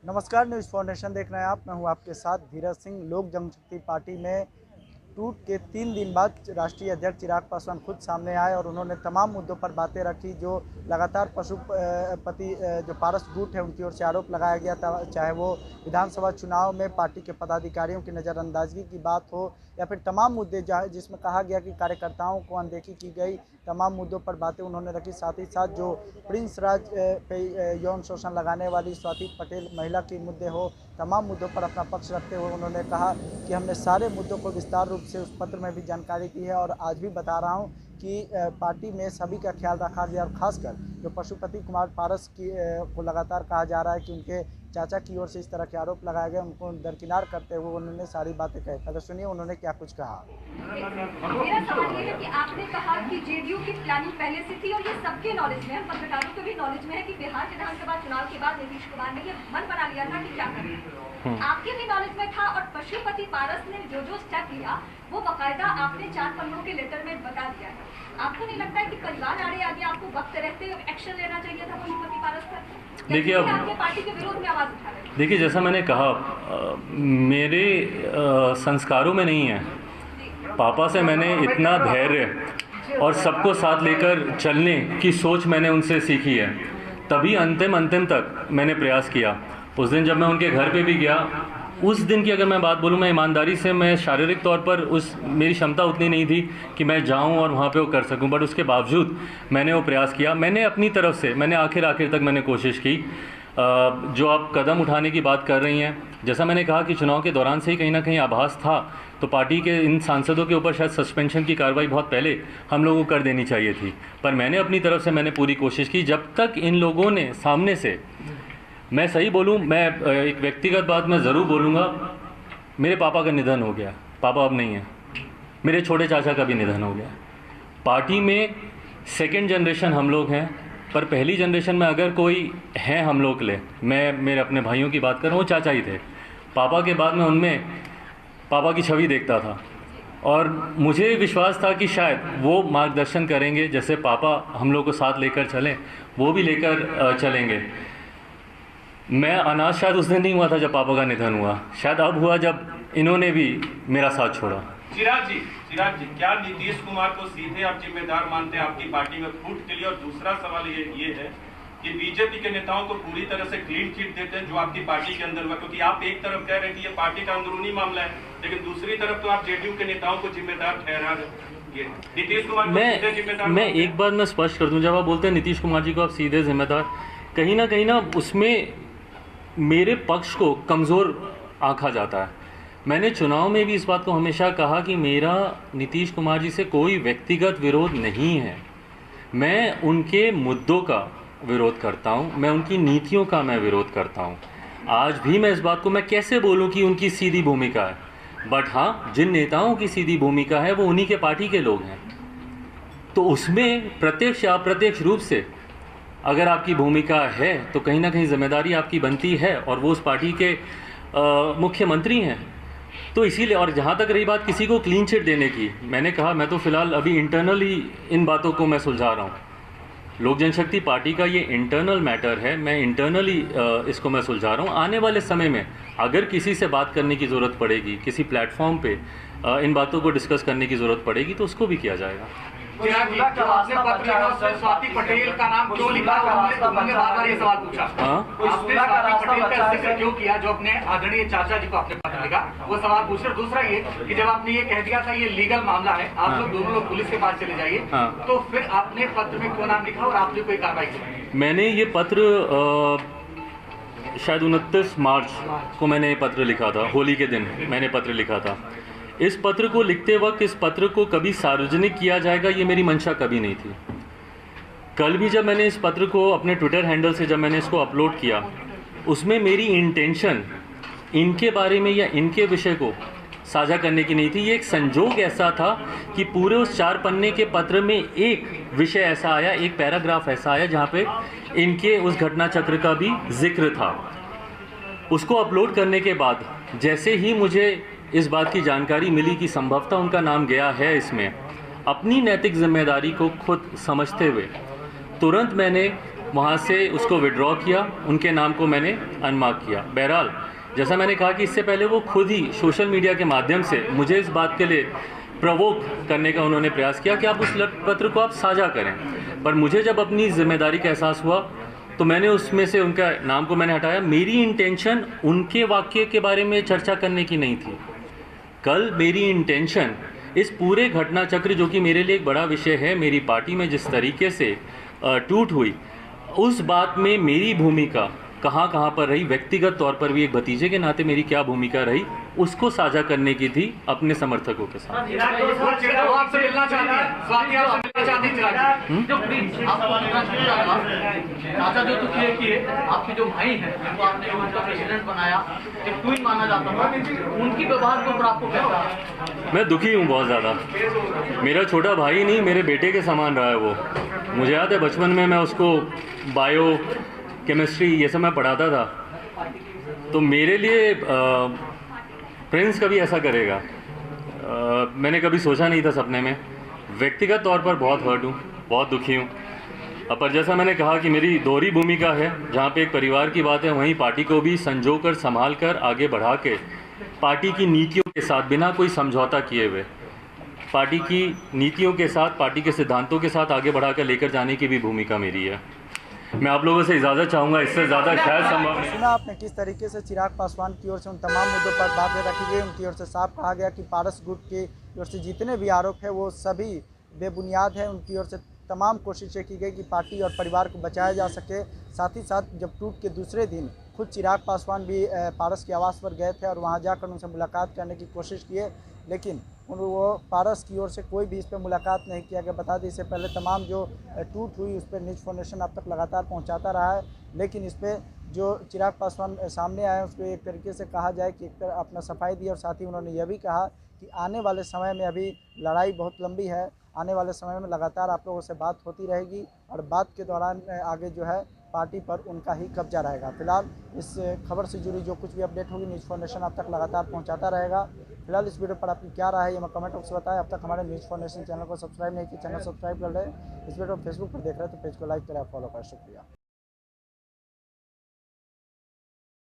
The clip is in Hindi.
नमस्कार, न्यूज़ फाउंडेशन देख रहे हैं आप। मैं हूं आपके साथ धीरज सिंह। लोक जनशक्ति पार्टी में टूट के 3 दिन बाद राष्ट्रीय अध्यक्ष चिराग पासवान खुद सामने आए और उन्होंने तमाम मुद्दों पर बातें रखी जो लगातार पशुपति जो पारस गुट है उनकी ओर से आरोप लगाया गया था, चाहे वो विधानसभा चुनाव में पार्टी के पदाधिकारियों की नज़रअंदाजगी की बात हो या फिर तमाम मुद्दे जिसमें कहा गया कि कार्यकर्ताओं को अनदेखी की गई, तमाम मुद्दों पर बातें उन्होंने रखी। साथ ही साथ जो प्रिंस राज पे यौन शोषण लगाने वाली स्वाति पटेल महिला के मुद्दे हो, तमाम मुद्दों पर अपना पक्ष रखते हुए उन्होंने कहा कि हमने सारे मुद्दों को विस्तार रूप से उस पत्र में भी जानकारी दी है और आज भी बता रहा हूं कि पार्टी में सभी का ख्याल रखा गया और खासकर जो पशुपति कुमार पारस को लगातार कहा जा रहा है कि उनके चाचा की ओर से इस तरह के आरोप लगाए गए, उनको दरकिनार करते हुए उन्होंने सारी बातें कही। पहले सुनिए उन्होंने क्या कुछ कहा। मेरा सवाल ये है कि आपने कहा कि जेडीयू की प्लानिंग पहले से थी और ये सबके नॉलेज में है, पत्रकारों के भी नॉलेज में है कि बिहार विधानसभा चुनाव के बाद नीतीश कुमार ने ये मन बना लिया था कि क्या करें। आपके भी नॉलेज में था और पशुपति पारस ने जो स्टेप लिया वो बाकायदा आपने 4 पन्नों के लेटर में बता दिया है। आपको नहीं लगता है कि परिवार आगे आपको वक्त रहते एक्शन लेना चाहिए था पशुपति पारस पर? देखिए, अब आपके पार्टी के विरोध में आवाज उठा रहे हैं। देखिए, जैसा मैंने कहा, मेरे संस्कारों में नहीं है। पापा से मैंने इतना धैर्य और सबको साथ लेकर चलने की सोच मैंने उनसे सीखी है, तभी अंतिम तक मैंने प्रयास किया। उस दिन जब मैं उनके घर पे भी गया, उस दिन की अगर मैं बात बोलूँ, मैं ईमानदारी से, मैं शारीरिक तौर पर मेरी क्षमता उतनी नहीं थी कि मैं जाऊं और वहाँ पे वो कर सकूं, बट उसके बावजूद मैंने वो प्रयास किया। मैंने अपनी तरफ से मैंने आखिर तक मैंने कोशिश की। जो आप कदम उठाने की बात कर रही हैं, जैसा मैंने कहा कि चुनाव के दौरान से ही कहीं ना कहीं आभास था, तो पार्टी के इन सांसदों के ऊपर शायद सस्पेंशन की कार्रवाई बहुत पहले हम लोगों को कर देनी चाहिए थी, पर मैंने अपनी तरफ से मैंने पूरी कोशिश की। जब तक इन लोगों ने सामने से, मैं सही बोलूं, मैं एक व्यक्तिगत बात मैं ज़रूर बोलूँगा, मेरे पापा का निधन हो गया, पापा अब नहीं है। मेरे छोटे चाचा का भी निधन हो गया। पार्टी में सेकंड जनरेशन हम लोग हैं, पर पहली जनरेशन में अगर कोई है हम लोग के लिए, मैं मेरे अपने भाइयों की बात कर रहा हूँ, चाचा ही थे। पापा के बाद में उनमें पापा की छवि देखता था और मुझे विश्वास था कि शायद वो मार्गदर्शन करेंगे, जैसे पापा हम लोग को साथ लेकर चलें, वो भी लेकर चलेंगे। मैं अनाथ शायद उस दिन नहीं हुआ था जब पापा का निधन हुआ, शायद अब हुआ जब इन्होंने भी मेरा साथ छोड़ा। चिराग जी, क्या नीतीश कुमार को सीधे आप जिम्मेदार मानते हैं आपकी पार्टी में फूट के लिए? और दूसरा सवाल ये है कि बीजेपी के नेताओं को पूरी तरह से क्लीन चिट देते हैं जो आपकी पार्टी के अंदर हुआ, क्योंकि आप एक तरफ कह रहे हैं कि ये पार्टी का अंदरूनी मामला है, लेकिन दूसरी तरफ तो आप जेडीयू के नेताओं को जिम्मेदार ठहरा रहे। नीतीश कुमार को जिम्मेदार? मैं एक बात मैं स्पष्ट कर दूं, जब आप बोलते हैं नीतीश कुमार जी को आप सीधे जिम्मेदार, कहीं ना उसमें मेरे पक्ष को कमज़ोर आंका जाता है। मैंने चुनाव में भी इस बात को हमेशा कहा कि मेरा नीतीश कुमार जी से कोई व्यक्तिगत विरोध नहीं है। मैं उनके मुद्दों का विरोध करता हूं, मैं उनकी नीतियों का मैं विरोध करता हूं। आज भी मैं इस बात को मैं कैसे बोलूं कि उनकी सीधी भूमिका है, बट हाँ, जिन नेताओं की सीधी भूमिका है वो उन्हीं के पार्टी के लोग हैं, तो उसमें प्रत्यक्ष या अप्रत्यक्ष रूप से अगर आपकी भूमिका है तो कहीं ना कहीं जिम्मेदारी आपकी बनती है, और वो उस पार्टी के मुख्यमंत्री हैं। तो इसीलिए, और जहाँ तक रही बात किसी को क्लीन चिट देने की, मैंने कहा मैं तो फिलहाल अभी इंटरनली इन बातों को मैं सुलझा रहा हूँ। लोक जनशक्ति पार्टी का ये इंटरनल मैटर है, मैं इंटरनली इसको मैं सुलझा रहा हूँ। आने वाले समय में अगर किसी से बात करने की ज़रूरत पड़ेगी, किसी प्लेटफॉर्म पे इन बातों को डिस्कस करने की ज़रूरत पड़ेगी, तो उसको भी किया जाएगा। जो आपने पत्र लिखा उसमें स्वाति पटेल का नाम क्यों लिखा? हमने बार-बार ये सवाल पूछा। आपने स्वाति पटेल का जिक्र क्यों किया? जो अपने आदरणीय चाचा जी को आपने पत्र लिखा, वो सवाल पूछ रहे। दूसरा ये कि जब आपने ये कह दिया था ये लीगल मामला है, आप लोग दोनों लोग पुलिस के पास चले जाइए, तो फिर आपने पत्र में क्यों नाम लिखा और आपने कोई कार्रवाई की? मैंने ये पत्र शायद 29 मार्च को मैंने ये पत्र लिखा था, होली के दिन मैंने पत्र लिखा था। इस पत्र को लिखते वक्त इस पत्र को कभी सार्वजनिक किया जाएगा ये मेरी मंशा कभी नहीं थी। कल भी जब मैंने इस पत्र को अपने ट्विटर हैंडल से जब मैंने इसको अपलोड किया, उसमें मेरी इंटेंशन इनके बारे में या इनके विषय को साझा करने की नहीं थी। ये एक संजोग ऐसा था कि पूरे उस 4 पन्ने के पत्र में एक विषय ऐसा आया, एक पैराग्राफ ऐसा आया जहाँ पे इनके उस घटना चक्र का भी जिक्र था। उसको अपलोड करने के बाद जैसे ही मुझे इस बात की जानकारी मिली कि संभवतः उनका नाम गया है इसमें, अपनी नैतिक जिम्मेदारी को खुद समझते हुए तुरंत मैंने वहाँ से उसको विड्रॉ किया, उनके नाम को मैंने अनमार्क किया। बहरहाल जैसा मैंने कहा कि इससे पहले वो खुद ही सोशल मीडिया के माध्यम से मुझे इस बात के लिए प्रवोक करने का उन्होंने प्रयास किया कि आप उस पत्र को आप साझा करें, पर मुझे जब अपनी जिम्मेदारी का एहसास हुआ तो मैंने उसमें से उनका नाम को मैंने हटाया। मेरी इंटेंशन उनके वाक्य के बारे में चर्चा करने की नहीं थी। कल मेरी इंटेंशन इस पूरे घटना चक्र, जो कि मेरे लिए एक बड़ा विषय है, मेरी पार्टी में जिस तरीके से टूट हुई, उस बात में मेरी भूमिका कहाँ कहाँ पर रही, व्यक्तिगत तौर पर भी एक भतीजे के नाते मेरी क्या भूमिका रही, उसको साझा करने की थी अपने समर्थकों के साथ। आपसे मिलना चाहती है, स्वाति आपसे मिलना चाहती है। चाचा जो दुखी है कि आपके जो भाई हैं, जिनको आपने उनका प्रेसिडेंट बनाया, एक ट्वीट माना जाता था, उनकी व्यवहार को आपको कैसा है? मैं दुखी हूँ बहुत ज़्यादा। मेरा छोटा भाई नहीं, मेरे बेटे के समान रहा है वो। मुझे याद है बचपन में मैं उसको बायो, केमिस्ट्री ये सब मैं पढ़ाता था, तो मेरे लिए प्रिंस कभी ऐसा करेगा मैंने कभी सोचा नहीं था सपने में। व्यक्तिगत तौर पर बहुत हर्ट हूँ, बहुत दुखी हूँ। पर जैसा मैंने कहा कि मेरी दोहरी भूमिका है, जहाँ पे एक परिवार की बात है वहीं पार्टी को भी संजो कर, संभाल कर, आगे बढ़ा के, पार्टी की नीतियों के साथ बिना कोई समझौता किए हुए, पार्टी की नीतियों के साथ, पार्टी के सिद्धांतों के साथ आगे बढ़ा कर लेकर जाने की भी भूमिका मेरी है। मैं आप लोगों से इजाज़त चाहूँगा, इससे ज़्यादा शायद संभव नहीं। सुना आपने किस तरीके से चिराग पासवान की ओर से उन तमाम मुद्दों पर बातें रखी गई। उनकी ओर से साफ कहा गया कि पारस गुट की ओर से जितने भी आरोप है वो सभी बेबुनियाद है। उनकी ओर से तमाम कोशिशें की गई कि पार्टी और परिवार को बचाया जा सके। साथ ही साथ जब टूट के दूसरे दिन खुद चिराग पासवान भी पारस के आवास पर गए थे और वहाँ जाकर उनसे मुलाकात करने की कोशिश किए, लेकिन वो पारस की ओर से कोई भी इस पर मुलाकात नहीं किया गया। बता दें, इससे पहले तमाम जो टूट हुई उस पर न्यूज़ फाउंडेशन अब तक लगातार पहुंचाता रहा है, लेकिन इस पर जो चिराग पासवान सामने आए उसको एक तरीके से कहा जाए कि एक अपना सफाई दी। और साथ ही उन्होंने यह भी कहा कि आने वाले समय में, अभी लड़ाई बहुत लंबी है, आने वाले समय में लगातार आप लोगों से बात होती रहेगी और बात के दौरान आगे जो है पार्टी पर उनका ही कब्जा रहेगा। फिलहाल इस खबर से जुड़ी जो कुछ भी अपडेट होगी न्यूज़ फाउंडेशन आप तक लगातार पहुंचाता रहेगा। फिलहाल इस वीडियो पर आपकी क्या राय है ये मैं कमेंट बॉक्स में बताएं। अब तक हमारे न्यूज़ फाउंडेशन चैनल को सब्सक्राइब नहीं किया, चैनल सब्सक्राइब कर लें। इस वीडियो फेसबुक पर देख रहे हैं तो पेज को लाइक करें, फॉलो करें। शुक्रिया।